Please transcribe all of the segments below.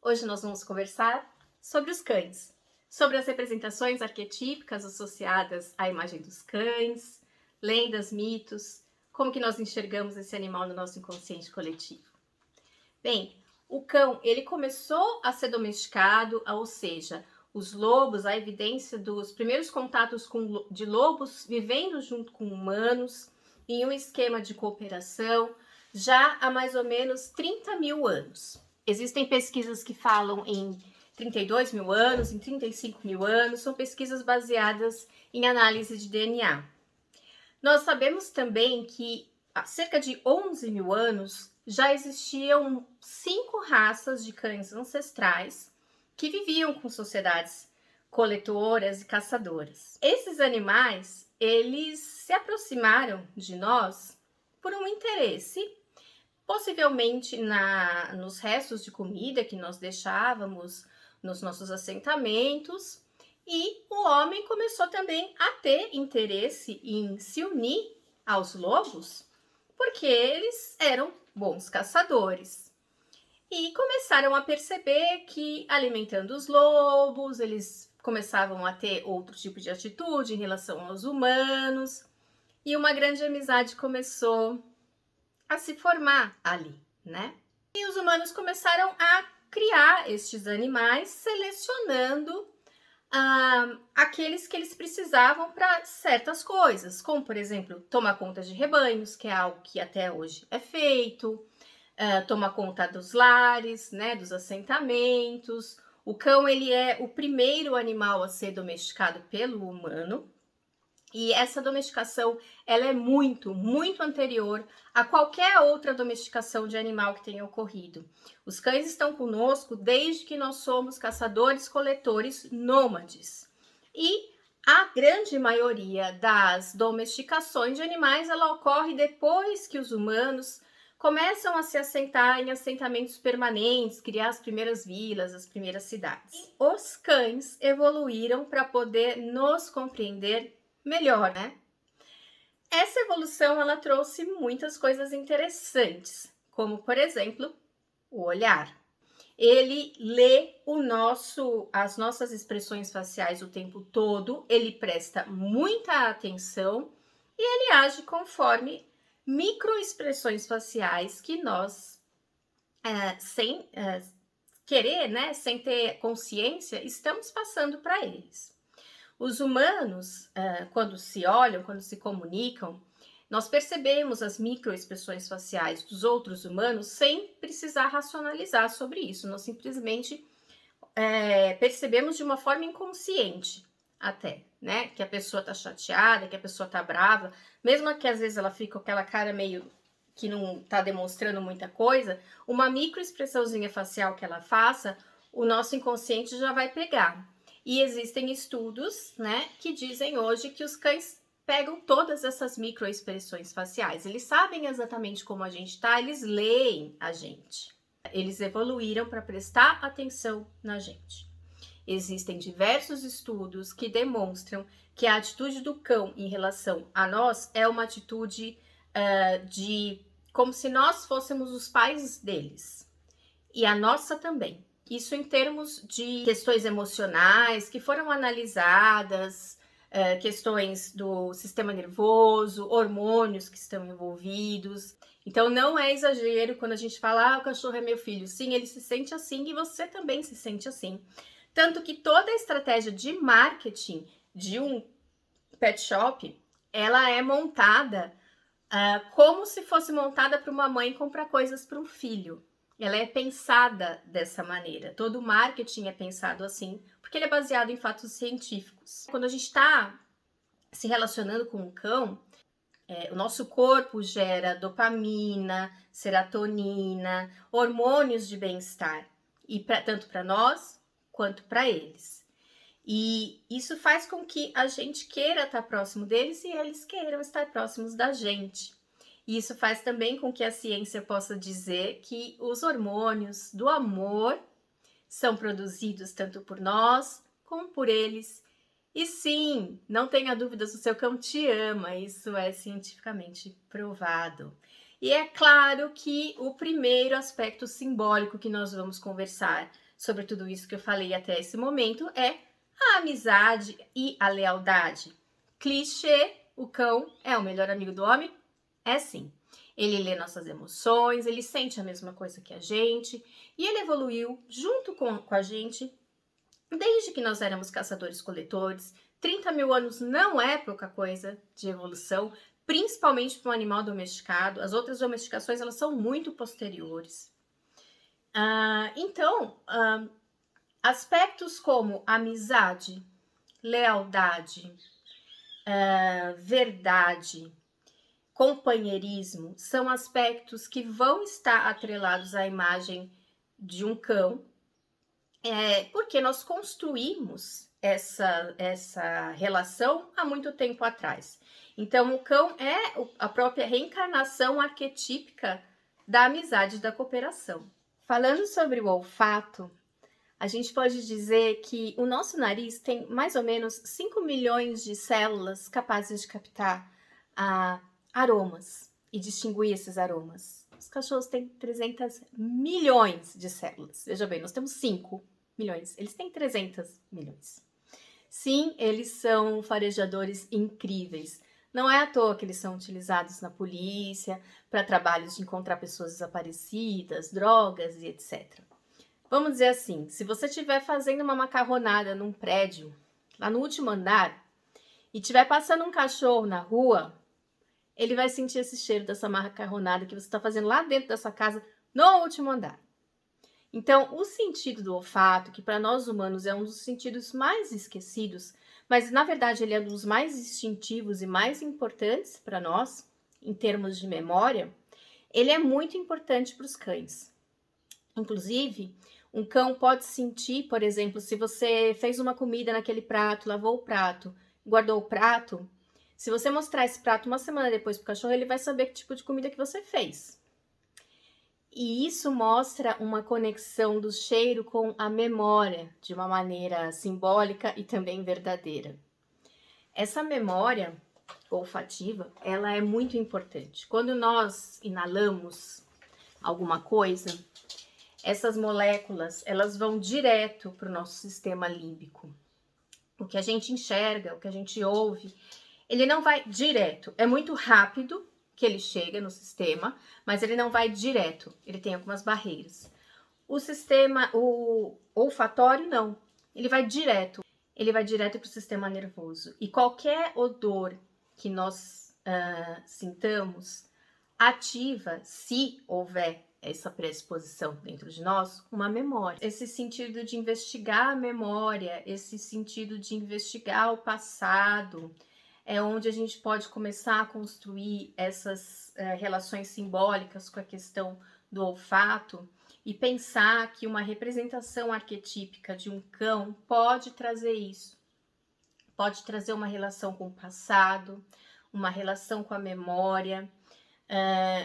Hoje nós vamos conversar sobre os cães, sobre as representações arquetípicas associadas à imagem dos cães, lendas, mitos, como que nós enxergamos esse animal no nosso inconsciente coletivo. Bem, o cão, ele começou a ser domesticado, ou seja, os lobos, a evidência dos primeiros contatos de lobos vivendo junto com humanos, em um esquema de cooperação, já há mais ou menos 30 mil anos. Existem pesquisas que falam em 32 mil anos, em 35 mil anos, são pesquisas baseadas em análise de DNA. Nós sabemos também que há cerca de 11 mil anos já existiam 5 raças de cães ancestrais que viviam com sociedades coletoras e caçadoras. Esses animais, eles se aproximaram de nós por um interesse, possivelmente nos restos de comida que nós deixávamos nos nossos assentamentos, e o homem começou também a ter interesse em se unir aos lobos, porque eles eram bons caçadores. E começaram a perceber que, alimentando os lobos, eles começavam a ter outro tipo de atitude em relação aos humanos, e uma grande amizade começou a se formar ali, né? E os humanos começaram a criar estes animais, selecionando aqueles que eles precisavam para certas coisas, como, por exemplo, tomar conta de rebanhos, que é algo que até hoje é feito, tomar conta dos lares, né, dos assentamentos. O cão, ele é o primeiro animal a ser domesticado pelo humano, e essa domesticação, ela é muito, muito anterior a qualquer outra domesticação de animal que tenha ocorrido. Os cães estão conosco desde que nós somos caçadores-coletores nômades. E a grande maioria das domesticações de animais, ela ocorre depois que os humanos começam a se assentar em assentamentos permanentes, criar as primeiras vilas, as primeiras cidades. Os cães evoluíram para poder nos compreender melhor, né? Essa evolução, ela trouxe muitas coisas interessantes, como, por exemplo, o olhar. Ele lê as nossas expressões faciais o tempo todo, ele presta muita atenção e ele age conforme microexpressões faciais que nós, sem querer, né, sem ter consciência, estamos passando para eles. Os humanos, quando se olham, quando se comunicam, nós percebemos as microexpressões faciais dos outros humanos sem precisar racionalizar sobre isso. Nós simplesmente percebemos de uma forma inconsciente até, né? Que a pessoa tá chateada, que a pessoa tá brava, mesmo que às vezes ela fica com aquela cara meio que não tá demonstrando muita coisa, uma microexpressãozinha facial que ela faça, o nosso inconsciente já vai pegar. E existem estudos, né, que dizem hoje que os cães pegam todas essas microexpressões faciais. Eles sabem exatamente como a gente está, eles leem a gente. Eles evoluíram para prestar atenção na gente. Existem diversos estudos que demonstram que a atitude do cão em relação a nós é uma atitude como se nós fôssemos os pais deles. E a nossa também. Isso em termos de questões emocionais que foram analisadas, questões do sistema nervoso, hormônios que estão envolvidos. Então não é exagero quando a gente fala, o cachorro é meu filho. Sim, ele se sente assim e você também se sente assim. Tanto que toda a estratégia de marketing de um pet shop, ela é montada como se fosse montada para uma mãe comprar coisas para um filho. Ela é pensada dessa maneira. Todo o marketing é pensado assim, porque ele é baseado em fatos científicos. Quando a gente está se relacionando com um cão, o nosso corpo gera dopamina, serotonina, hormônios de bem-estar, e tanto para nós quanto para eles. E isso faz com que a gente queira estar próximo deles e eles queiram estar próximos da gente. E isso faz também com que a ciência possa dizer que os hormônios do amor são produzidos tanto por nós como por eles. E sim, não tenha dúvidas, o seu cão te ama, isso é cientificamente provado. E é claro que o primeiro aspecto simbólico que nós vamos conversar sobre tudo isso que eu falei até esse momento é a amizade e a lealdade. Clichê, o cão é o melhor amigo do homem? É sim. Ele lê nossas emoções, ele sente a mesma coisa que a gente e ele evoluiu junto com a gente desde que nós éramos caçadores-coletores. 30 mil anos não é pouca coisa de evolução, principalmente para um animal domesticado. As outras domesticações elas são muito posteriores. Então, aspectos como amizade, lealdade, verdade, companheirismo são aspectos que vão estar atrelados à imagem de um cão, porque nós construímos essa relação há muito tempo atrás. Então, o cão é a própria reencarnação arquetípica da amizade e da cooperação. Falando sobre o olfato, a gente pode dizer que o nosso nariz tem mais ou menos 5 milhões de células capazes de captar aromas e distinguir esses aromas. Os cachorros têm 300 milhões de células. Veja bem, nós temos 5 milhões, eles têm 300 milhões. Sim, eles são farejadores incríveis. Não é à toa que eles são utilizados na polícia, para trabalhos de encontrar pessoas desaparecidas, drogas e etc. Vamos dizer assim, se você estiver fazendo uma macarronada num prédio, lá no último andar, e estiver passando um cachorro na rua, ele vai sentir esse cheiro dessa macarronada que você está fazendo lá dentro da sua casa, no último andar. Então, o sentido do olfato, que para nós humanos é um dos sentidos mais esquecidos, mas na verdade ele é um dos mais instintivos e mais importantes para nós, em termos de memória, ele é muito importante para os cães. Inclusive, um cão pode sentir, por exemplo, se você fez uma comida naquele prato, lavou o prato, guardou o prato, se você mostrar esse prato uma semana depois para o cachorro, ele vai saber que tipo de comida que você fez. E isso mostra uma conexão do cheiro com a memória, de uma maneira simbólica e também verdadeira. Essa memória olfativa, ela é muito importante. Quando nós inalamos alguma coisa, essas moléculas, elas vão direto para o nosso sistema límbico. O que a gente enxerga, o que a gente ouve, ele não vai direto. É muito rápido que ele chega no sistema, mas ele não vai direto. Ele tem algumas barreiras. O olfatório, não. Ele vai direto. Ele vai direto para o sistema nervoso. E qualquer odor que nós sintamos ativa, se houver essa predisposição dentro de nós, uma memória. Esse sentido de investigar a memória, esse sentido de investigar o passado, é onde a gente pode começar a construir essas relações simbólicas com a questão do olfato e pensar que uma representação arquetípica de um cão pode trazer isso. Pode trazer uma relação com o passado, uma relação com a memória,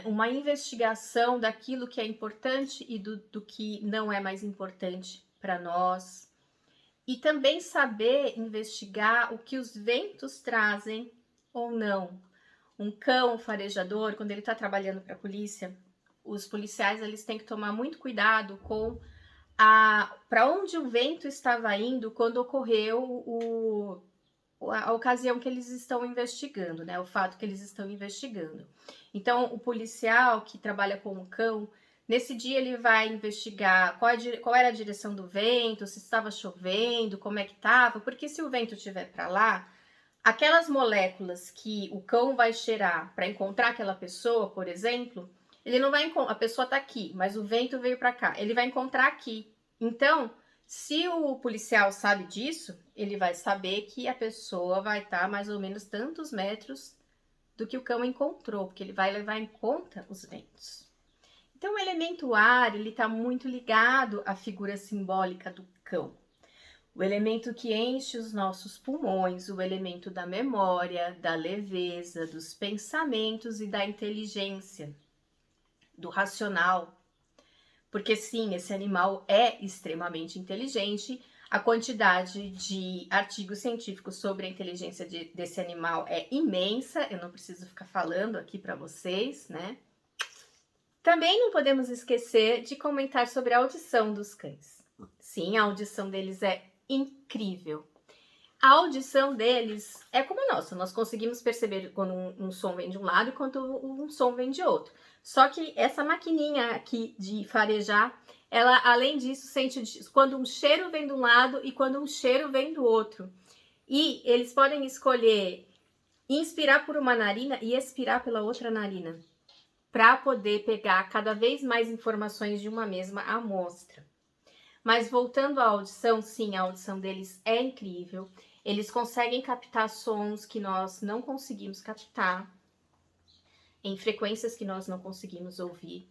uma investigação daquilo que é importante e do que não é mais importante para nós. E também saber investigar o que os ventos trazem ou não. Um cão farejador, quando ele está trabalhando para a polícia, os policiais eles têm que tomar muito cuidado com para onde o vento estava indo quando ocorreu a ocasião que eles estão investigando, né? O fato que eles estão investigando. Então, o policial que trabalha com o cão, nesse dia ele vai investigar qual era a direção do vento, se estava chovendo, como é que estava, porque se o vento estiver para lá, aquelas moléculas que o cão vai cheirar para encontrar aquela pessoa, por exemplo, ele não vai encontrar, a pessoa está aqui, mas o vento veio para cá, ele vai encontrar aqui. Então, se o policial sabe disso, ele vai saber que a pessoa vai estar mais ou menos tantos metros do que o cão encontrou, porque ele vai levar em conta os ventos. Então, o elemento ar, ele está muito ligado à figura simbólica do cão. O elemento que enche os nossos pulmões, o elemento da memória, da leveza, dos pensamentos e da inteligência, do racional. Porque sim, esse animal é extremamente inteligente. A quantidade de artigos científicos sobre a inteligência desse animal é imensa. Eu não preciso ficar falando aqui para vocês, né? Também não podemos esquecer de comentar sobre a audição dos cães. Sim, a audição deles é incrível. A audição deles é como a nossa, nós conseguimos perceber quando um som vem de um lado e quando um som vem de outro. Só que essa maquininha aqui de farejar, ela além disso sente quando um cheiro vem de um lado e quando um cheiro vem do outro. E eles podem escolher inspirar por uma narina e expirar pela outra narina, para poder pegar cada vez mais informações de uma mesma amostra. Mas voltando à audição, sim, a audição deles é incrível. Eles conseguem captar sons que nós não conseguimos captar, em frequências que nós não conseguimos ouvir.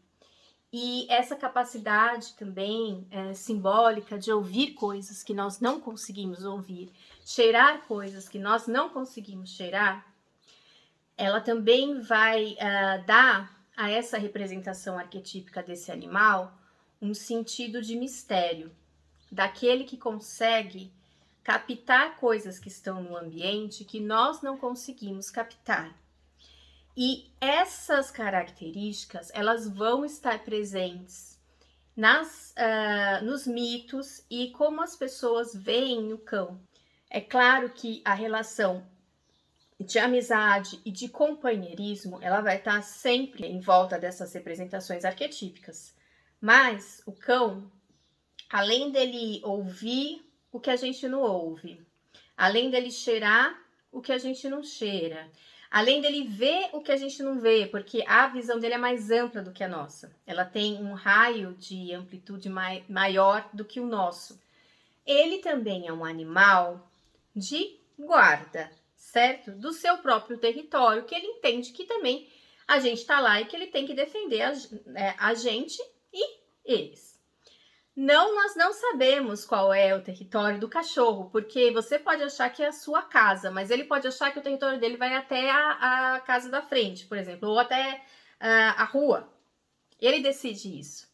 E essa capacidade também simbólica de ouvir coisas que nós não conseguimos ouvir, cheirar coisas que nós não conseguimos cheirar, ela também vai dar a essa representação arquetípica desse animal um sentido de mistério, daquele que consegue captar coisas que estão no ambiente que nós não conseguimos captar. E essas características, elas vão estar presentes nos mitos e como as pessoas veem o cão. É claro que a relação de amizade e de companheirismo, ela vai estar sempre em volta dessas representações arquetípicas. Mas o cão, além dele ouvir o que a gente não ouve, além dele cheirar o que a gente não cheira, além dele ver o que a gente não vê, porque a visão dele é mais ampla do que a nossa. Ela tem um raio de amplitude maior do que o nosso. Ele também é um animal de guarda, certo? Do seu próprio território, que ele entende que também a gente está lá e que ele tem que defender a gente e eles. Não, nós não sabemos qual é o território do cachorro, porque você pode achar que é a sua casa, mas ele pode achar que o território dele vai até a casa da frente, por exemplo, ou até a rua. Ele decide isso.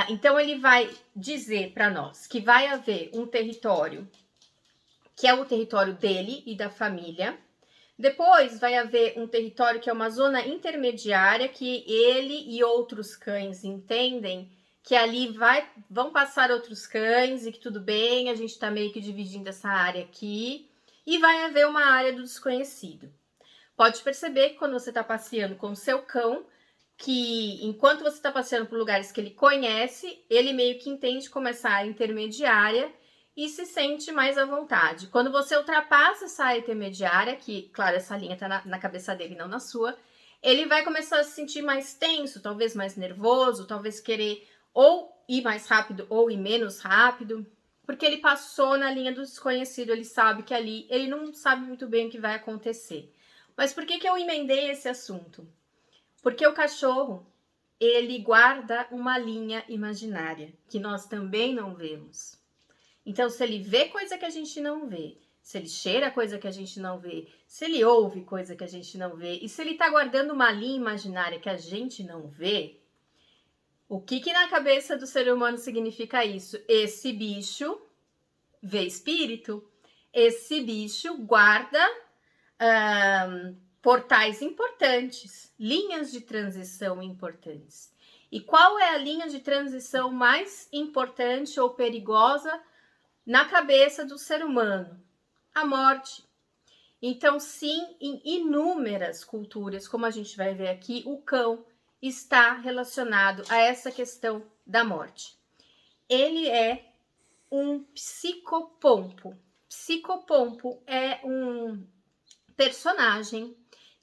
Então, ele vai dizer para nós que vai haver um território que é o território dele e da família. Depois vai haver um território que é uma zona intermediária que ele e outros cães entendem que ali vão passar outros cães e que tudo bem, a gente está meio que dividindo essa área aqui. E vai haver uma área do desconhecido. Pode perceber que quando você está passeando com o seu cão, que enquanto você está passeando por lugares que ele conhece, ele meio que entende como essa área intermediária e se sente mais à vontade. Quando você ultrapassa essa área intermediária, que, claro, essa linha está na cabeça dele, não na sua, ele vai começar a se sentir mais tenso, talvez mais nervoso, talvez querer ou ir mais rápido ou ir menos rápido, porque ele passou na linha do desconhecido, ele sabe que ali, ele não sabe muito bem o que vai acontecer. Mas por que eu emendei esse assunto? Porque o cachorro, ele guarda uma linha imaginária, que nós também não vemos. Então, se ele vê coisa que a gente não vê, se ele cheira coisa que a gente não vê, se ele ouve coisa que a gente não vê, e se ele está guardando uma linha imaginária que a gente não vê, o que na cabeça do ser humano significa isso? Esse bicho vê espírito, esse bicho guarda portais importantes, linhas de transição importantes. E qual é a linha de transição mais importante ou perigosa na cabeça do ser humano? A morte. Então, sim, em inúmeras culturas, como a gente vai ver aqui, o cão está relacionado a essa questão da morte. Ele é um psicopompo. Psicopompo é um personagem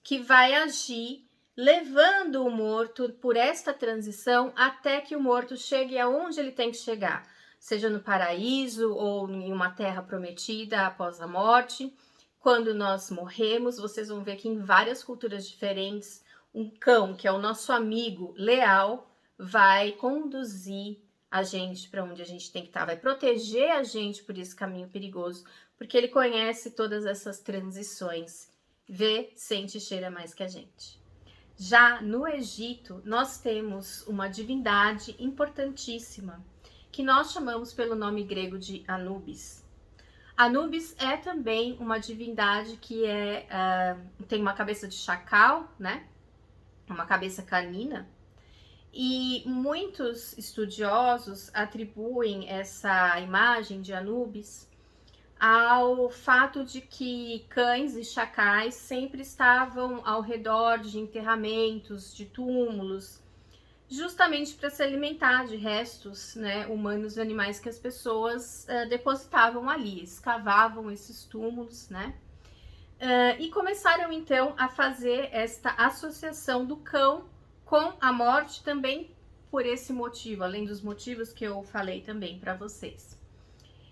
que vai agir levando o morto por esta transição até que o morto chegue aonde ele tem que chegar, seja no paraíso ou em uma terra prometida após a morte. Quando nós morremos, vocês vão ver que em várias culturas diferentes, um cão, que é o nosso amigo leal, vai conduzir a gente para onde a gente tem que estar, vai proteger a gente por esse caminho perigoso, porque ele conhece todas essas transições, vê, sente e cheira mais que a gente. Já no Egito, nós temos uma divindade importantíssima, que nós chamamos pelo nome grego de Anubis. Anubis é também uma divindade que tem uma cabeça de chacal, né? Uma cabeça canina, E muitos estudiosos atribuem essa imagem de Anubis ao fato de que cães e chacais sempre estavam ao redor de enterramentos, de túmulos, justamente para se alimentar de restos, né, humanos e animais que as pessoas depositavam ali, escavavam esses túmulos, né? E começaram então a fazer esta associação do cão com a morte também por esse motivo, além dos motivos que eu falei também para vocês.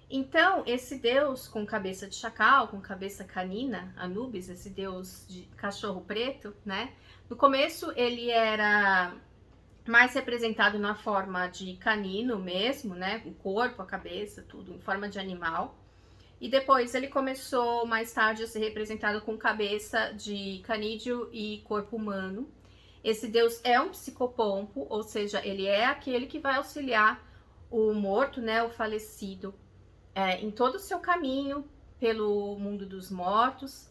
Então, esse deus com cabeça de chacal, com cabeça canina, Anubis, esse deus de cachorro preto, né? No começo ele era mais representado na forma de canino mesmo, né? O corpo, a cabeça, tudo em forma de animal. E depois ele começou mais tarde a ser representado com cabeça de canídeo e corpo humano. Esse deus é um psicopompo, ou seja, ele é aquele que vai auxiliar o morto, né, o falecido, em todo o seu caminho pelo mundo dos mortos.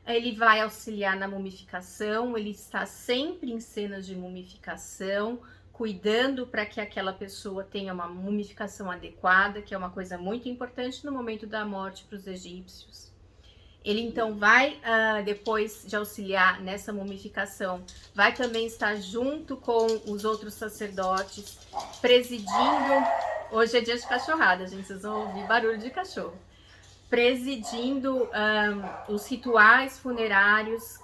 Ele vai auxiliar na mumificação, ele está sempre em cenas de mumificação, cuidando para que aquela pessoa tenha uma mumificação adequada, que é uma coisa muito importante no momento da morte para os egípcios. Ele então vai, depois de auxiliar nessa mumificação, vai também estar junto com os outros sacerdotes, presidindo. Hoje é dia de cachorrada, gente, vocês vão ouvir barulho de cachorro. Presidindo os rituais funerários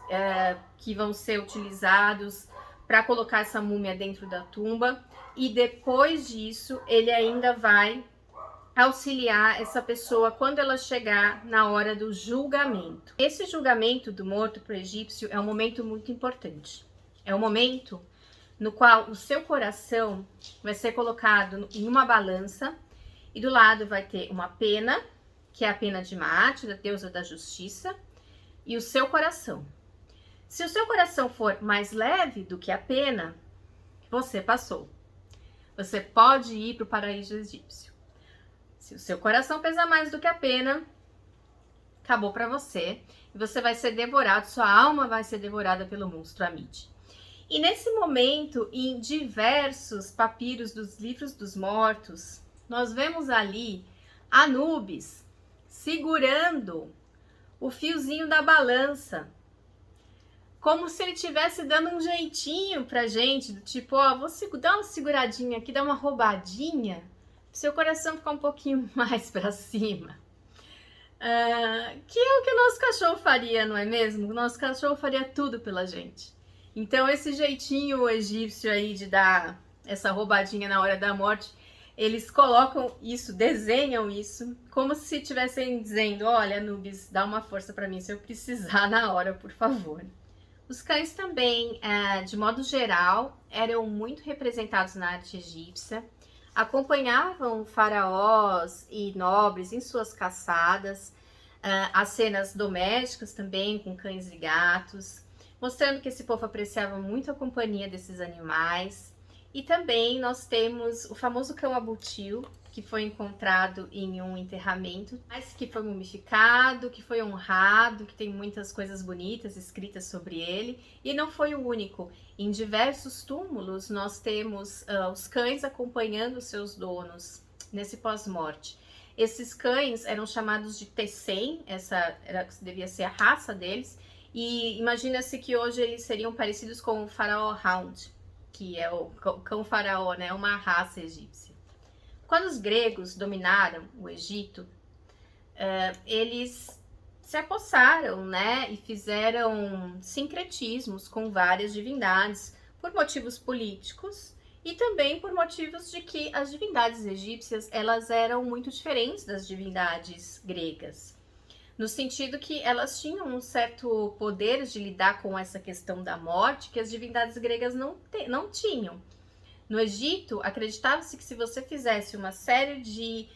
que vão ser utilizados para colocar essa múmia dentro da tumba. E depois disso, ele ainda vai auxiliar essa pessoa quando ela chegar na hora do julgamento. Esse julgamento do morto para o egípcio é um momento muito importante. É um momento no qual o seu coração vai ser colocado em uma balança e do lado vai ter uma pena, que é a pena de Maat, da deusa da justiça, e o seu coração. Se o seu coração for mais leve do que a pena, você passou. Você pode ir para o paraíso egípcio. Se o seu coração pesa mais do que a pena, acabou para você. E você vai ser devorado, sua alma vai ser devorada pelo monstro Amid. E nesse momento, em diversos papiros dos livros dos mortos, nós vemos ali Anubis segurando o fiozinho da balança, como se ele estivesse dando um jeitinho pra gente, do tipo, ó, vou dar uma seguradinha aqui, dar uma roubadinha, pro seu coração ficar um pouquinho mais pra cima. Que é o que o nosso cachorro faria, não é mesmo? O nosso cachorro faria tudo pela gente. Então, esse jeitinho egípcio aí de dar essa roubadinha na hora da morte, eles colocam isso, desenham isso, como se estivessem dizendo, olha, Anubis, dá uma força para mim se eu precisar na hora, por favor. Os cães também, de modo geral, eram muito representados na arte egípcia, acompanhavam faraós e nobres em suas caçadas, as cenas domésticas também, com cães e gatos, mostrando que esse povo apreciava muito a companhia desses animais. E também nós temos o famoso cão abutil, que foi encontrado em um enterramento, mas que foi mumificado, que foi honrado, que tem muitas coisas bonitas escritas sobre ele. E não foi o único. Em diversos túmulos nós temos os cães acompanhando seus donos nesse pós-morte. Esses cães eram chamados de Tessem, devia ser a raça deles, e imagina-se que hoje eles seriam parecidos com o faraó Hound, que é o cão faraó, né? Uma raça egípcia. Quando os gregos dominaram o Egito, eles se apossaram, né? E fizeram sincretismos com várias divindades por motivos políticos e também por motivos de que as divindades egípcias, elas eram muito diferentes das divindades gregas. No sentido que elas tinham um certo poder de lidar com essa questão da morte que as divindades gregas não tinham. No Egito, acreditava-se que se você fizesse uma série de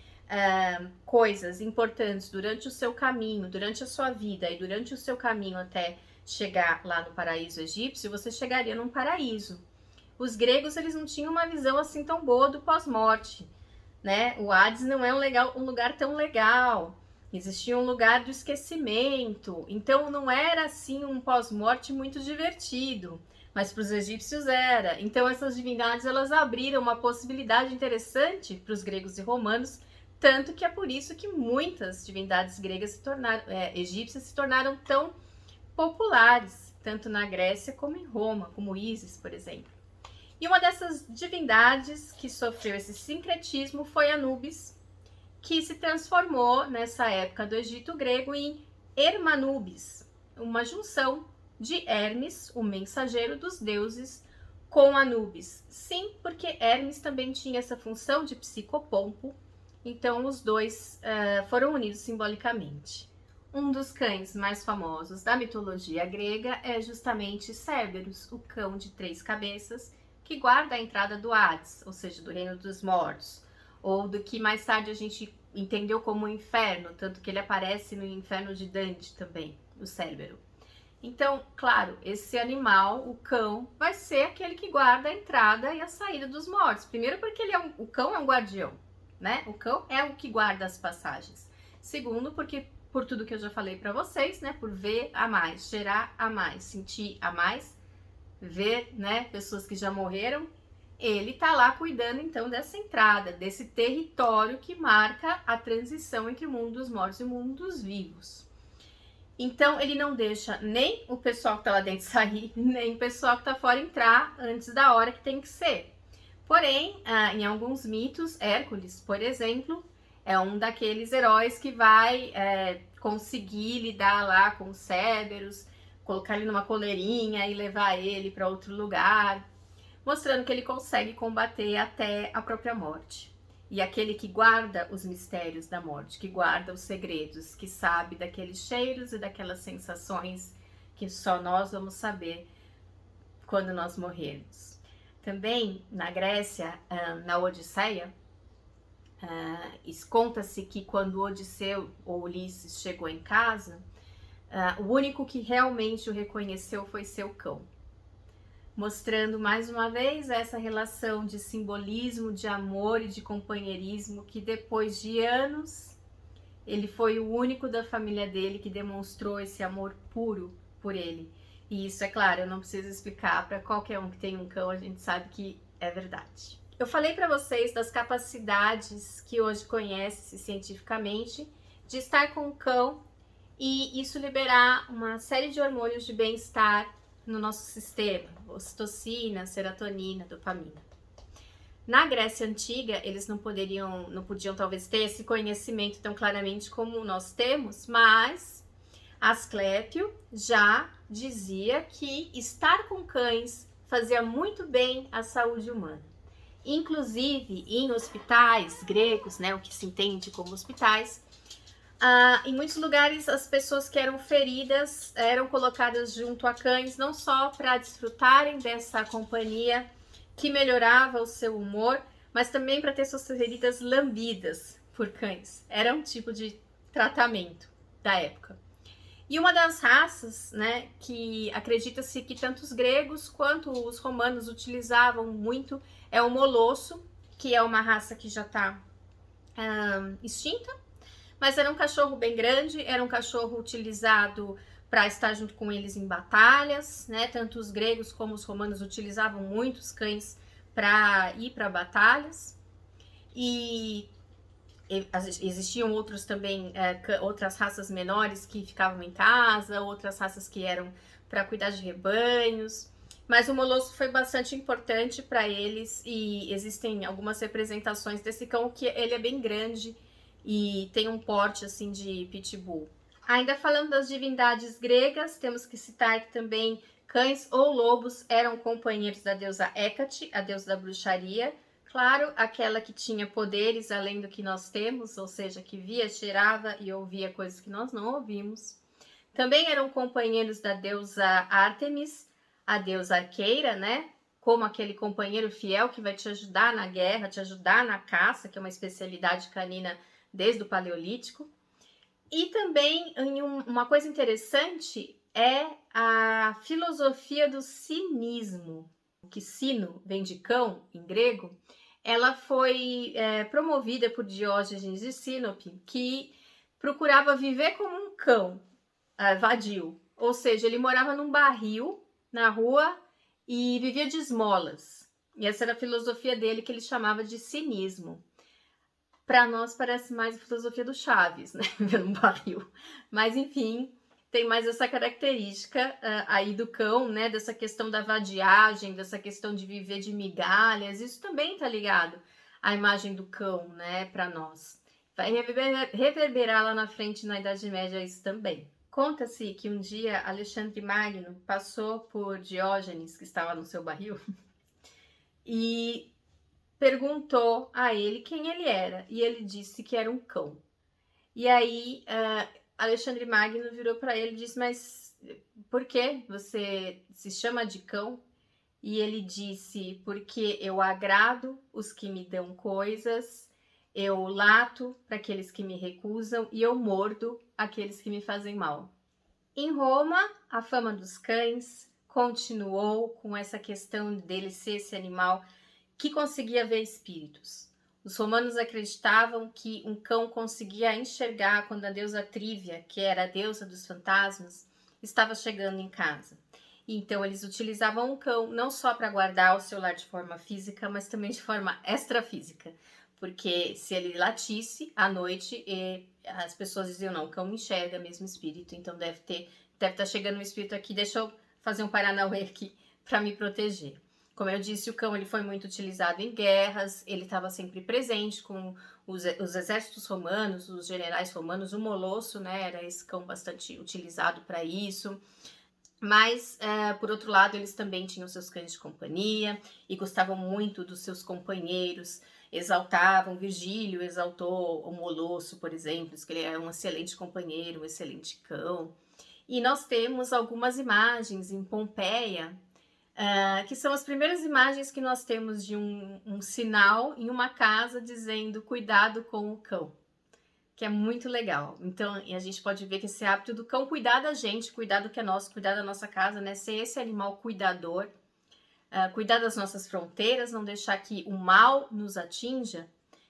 coisas importantes durante o seu caminho, durante a sua vida e durante o seu caminho até chegar lá no paraíso egípcio, você chegaria num paraíso. Os gregos, eles não tinham uma visão assim tão boa do pós-morte, né? O Hades não é um lugar tão legal. Existia um lugar do esquecimento, então não era assim um pós-morte muito divertido. mas para os egípcios era. Então essas divindades elas abriram uma possibilidade interessante para os gregos e romanos, tanto que é por isso que muitas divindades gregas egípcias se tornaram tão populares, tanto na Grécia como em Roma, como Ísis, por exemplo. E uma dessas divindades que sofreu esse sincretismo foi Anubis, que se transformou nessa época do Egito grego em Hermanubis, uma junção de Hermes, o mensageiro dos deuses, com Anubis. Sim, porque Hermes também tinha essa função de psicopompo, então os dois foram unidos simbolicamente. Um dos cães mais famosos da mitologia grega é justamente Cerberus, o cão de 3 cabeças, que guarda a entrada do Hades, ou seja, do reino dos mortos, ou do que mais tarde a gente entendeu como o inferno, tanto que ele aparece no inferno de Dante também, o Cérbero. Então, claro, esse animal, o cão, vai ser aquele que guarda a entrada e a saída dos mortos. Primeiro porque o cão é um guardião, né? O cão é o que guarda as passagens. Segundo, porque por tudo que eu já falei para vocês, né? Por ver a mais, cheirar a mais, sentir a mais, ver, né? Pessoas que já morreram. Ele tá lá cuidando então dessa entrada, desse território que marca a transição entre o mundo dos mortos e o mundo dos vivos. Então ele não deixa nem o pessoal que tá lá dentro sair, nem o pessoal que tá fora entrar antes da hora que tem que ser. Porém, em alguns mitos, Hércules, por exemplo, é um daqueles heróis que vai conseguir lidar lá com os Cerberus, colocar ele numa coleirinha e levar ele para outro lugar, mostrando que ele consegue combater até a própria morte. E aquele que guarda os mistérios da morte, que guarda os segredos, que sabe daqueles cheiros e daquelas sensações que só nós vamos saber quando nós morrermos. Também na Grécia, na Odisseia, conta-se que quando Odisseu ou Ulisses chegou em casa, o único que realmente o reconheceu foi seu cão, mostrando mais uma vez essa relação de simbolismo, de amor e de companheirismo, que depois de anos ele foi o único da família dele que demonstrou esse amor puro por ele. E isso, é claro, eu não preciso explicar para qualquer um que tem um cão, a gente sabe que é verdade. Eu falei para vocês das capacidades que hoje conhece-se cientificamente de estar com o cão e isso liberar uma série de hormônios de bem-estar no nosso sistema, ocitocina, serotonina, dopamina. Na Grécia Antiga, eles não podiam talvez ter esse conhecimento tão claramente como nós temos, mas Asclépio já dizia que estar com cães fazia muito bem à saúde humana. Inclusive, em hospitais gregos, né, o que se entende como hospitais, em muitos lugares as pessoas que eram feridas eram colocadas junto a cães, não só para desfrutarem dessa companhia que melhorava o seu humor, mas também para ter suas feridas lambidas por cães. Era um tipo de tratamento da época. E uma das raças, né, que acredita-se que tanto os gregos quanto os romanos utilizavam muito é o Molosso, que é uma raça que já está extinta, mas era um cachorro bem grande, era um cachorro utilizado para estar junto com eles em batalhas, né? Tanto os gregos como os romanos utilizavam muitos cães para ir para batalhas. E existiam outros também, outras raças menores que ficavam em casa, outras raças que eram para cuidar de rebanhos. Mas o Molosso foi bastante importante para eles e existem algumas representações desse cão que ele é bem grande e tem um porte assim de pitbull. Ainda falando das divindades gregas, temos que citar que também cães ou lobos eram companheiros da deusa Hécate, a deusa da bruxaria. Claro, aquela que tinha poderes além do que nós temos, ou seja, que via, cheirava e ouvia coisas que nós não ouvimos. Também eram companheiros da deusa Ártemis, a deusa arqueira, né? Como aquele companheiro fiel que vai te ajudar na guerra, te ajudar na caça, que é uma especialidade canina desde o Paleolítico. E também uma coisa interessante é a filosofia do cinismo, que sino vem de cão em grego. Ela foi promovida por Diógenes de Sinope, que procurava viver como um cão vadio, ou seja, ele morava num barril na rua e vivia de esmolas. E essa era a filosofia dele, que ele chamava de cinismo. Para nós parece mais a filosofia do Chaves, né? Vendo um barril. Mas enfim, tem mais essa característica aí do cão, né? Dessa questão da vadiagem, dessa questão de viver de migalhas. Isso também tá ligado à imagem do cão, né? Para nós. Vai reverberar lá na frente na Idade Média isso também. Conta-se que um dia Alexandre Magno passou por Diógenes, que estava no seu barril, e perguntou a ele quem ele era, e ele disse que era um cão. E aí Alexandre Magno virou para ele e disse: mas por que você se chama de cão? E ele disse: porque eu agrado os que me dão coisas, eu lato para aqueles que me recusam e eu mordo aqueles que me fazem mal. Em Roma, a fama dos cães continuou com essa questão dele ser esse animal que conseguia ver espíritos. Os romanos acreditavam que um cão conseguia enxergar quando a deusa Trívia, que era a deusa dos fantasmas, estava chegando em casa. Então eles utilizavam o cão não só para guardar o seu lar de forma física, mas também de forma extrafísica. Porque se ele latisse à noite, as pessoas diziam: não, o cão enxerga mesmo espírito, então deve estar chegando um espírito aqui, deixa eu fazer um paranauê aqui para me proteger. Como eu disse, o cão ele foi muito utilizado em guerras, ele estava sempre presente com os exércitos romanos, os generais romanos. O molosso, né, era esse cão bastante utilizado para isso. Mas, por outro lado, eles também tinham seus cães de companhia e gostavam muito dos seus companheiros, exaltavam. Virgílio exaltou o molosso, por exemplo, que ele é um excelente companheiro, um excelente cão. E nós temos algumas imagens em Pompeia, que são as primeiras imagens que nós temos de um sinal em uma casa dizendo cuidado com o cão, que é muito legal. Então, a gente pode ver que esse hábito do cão cuidar da gente, cuidar do que é nosso, cuidar da nossa casa, né? Ser esse animal cuidador, cuidar das nossas fronteiras, não deixar que o mal nos atinja,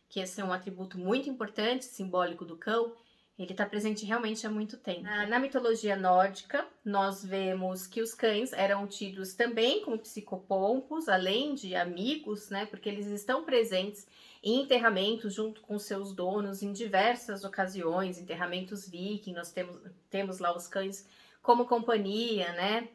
que esse é um atributo muito importante, simbólico do cão. Ele está presente realmente há muito tempo. Na mitologia nórdica, nós vemos que os cães eram tidos também como psicopompos, além de amigos, né? Porque eles estão presentes em enterramentos junto com seus donos em diversas ocasiões, enterramentos vikings. Nós temos lá os cães como companhia, né?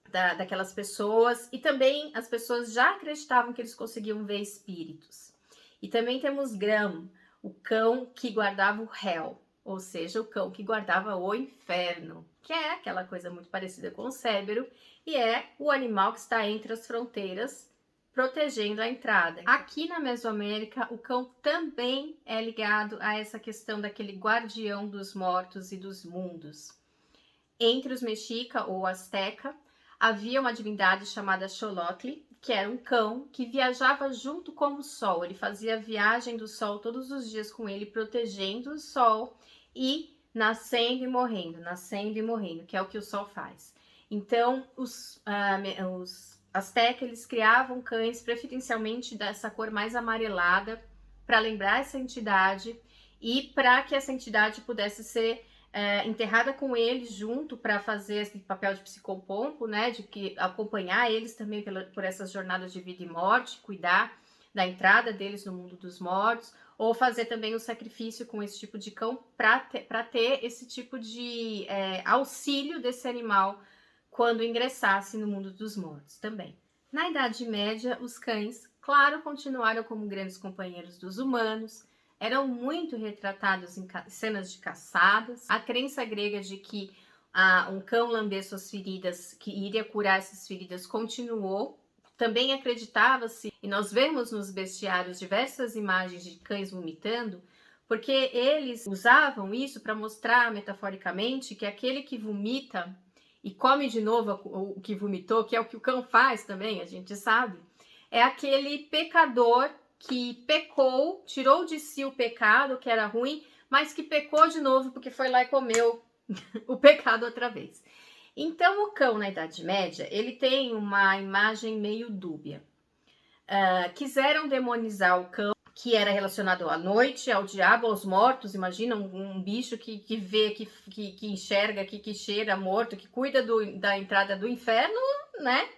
Daquelas pessoas. E também as pessoas já acreditavam que eles conseguiam ver espíritos. E também temos Gram, o cão que guardava o réu. Ou seja, o cão que guardava o inferno, que é aquela coisa muito parecida com o Cérbero, e é o animal que está entre as fronteiras, protegendo a entrada. Aqui na Mesoamérica, o cão também é ligado a essa questão daquele guardião dos mortos e dos mundos. Entre os mexica ou asteca, havia uma divindade chamada Xolotl, que era um cão que viajava junto com o sol. Ele fazia a viagem do sol todos os dias com ele, protegendo o sol e nascendo e morrendo, que é o que o sol faz. Então, os astecas, eles criavam cães preferencialmente dessa cor mais amarelada para lembrar essa entidade e para que essa entidade pudesse ser enterrada com eles junto para fazer esse papel de psicopompo, né, de que acompanhar eles também por essas jornadas de vida e morte, cuidar da entrada deles no mundo dos mortos, ou fazer também o sacrifício com esse tipo de cão para ter esse tipo de auxílio desse animal quando ingressasse no mundo dos mortos também. Na Idade Média, os cães, claro, continuaram como grandes companheiros dos humanos, eram muito retratados em cenas de caçadas. A crença grega de que um cão lamber suas feridas, que iria curar essas feridas, continuou. Também acreditava-se, e nós vemos nos bestiários diversas imagens de cães vomitando, porque eles usavam isso para mostrar metaforicamente que aquele que vomita e come de novo o que vomitou, que é o que o cão faz também, a gente sabe, é aquele pecador que pecou, tirou de si o pecado, que era ruim, mas que pecou de novo porque foi lá e comeu o pecado outra vez. Então, o cão na Idade Média, ele tem uma imagem meio dúbia. Quiseram demonizar o cão, que era relacionado à noite, ao diabo, aos mortos. Imagina um bicho que vê, que enxerga, que cheira morto, que cuida da entrada do inferno, né?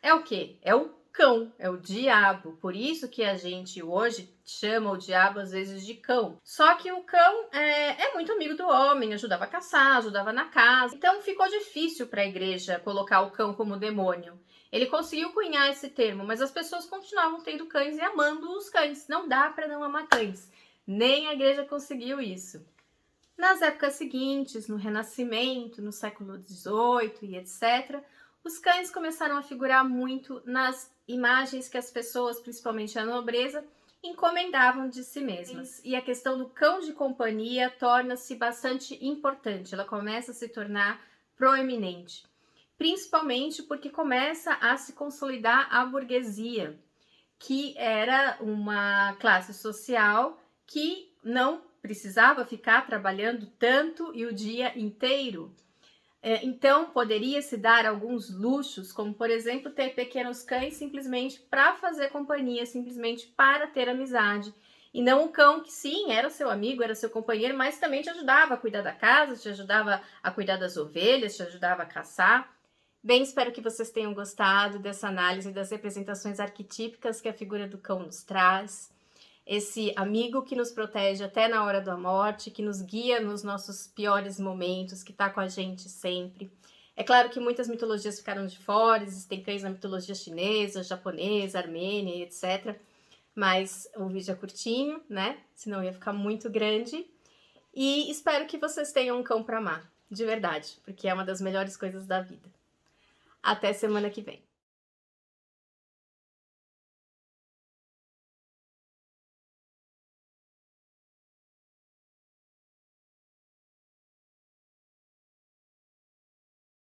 É o quê? É o cão, é o diabo. Por isso que a gente hoje chama o diabo às vezes de cão. Só que o cão é muito amigo do homem, ajudava a caçar, ajudava na casa. Então ficou difícil para a igreja colocar o cão como demônio. Ele conseguiu cunhar esse termo, mas as pessoas continuavam tendo cães e amando os cães. Não dá para não amar cães. Nem a igreja conseguiu isso. Nas épocas seguintes, no Renascimento, no século XVIII e etc., os cães começaram a figurar muito nas imagens que as pessoas, principalmente a nobreza, encomendavam de si mesmas. E a questão do cão de companhia torna-se bastante importante, ela começa a se tornar proeminente, principalmente porque começa a se consolidar a burguesia, que era uma classe social que não precisava ficar trabalhando tanto e o dia inteiro. Então, poderia se dar alguns luxos, como, por exemplo, ter pequenos cães simplesmente para fazer companhia, simplesmente para ter amizade. E não um cão que, sim, era seu amigo, era seu companheiro, mas também te ajudava a cuidar da casa, te ajudava a cuidar das ovelhas, te ajudava a caçar. Bem, espero que vocês tenham gostado dessa análise das representações arquetípicas que a figura do cão nos traz. Esse amigo que nos protege até na hora da morte, que nos guia nos nossos piores momentos, que está com a gente sempre. É claro que muitas mitologias ficaram de fora, existem cães na mitologia chinesa, japonesa, armênia, etc. Mas o vídeo é curtinho, né? Senão ia ficar muito grande. E espero que vocês tenham um cão para amar, de verdade, porque é uma das melhores coisas da vida. Até semana que vem.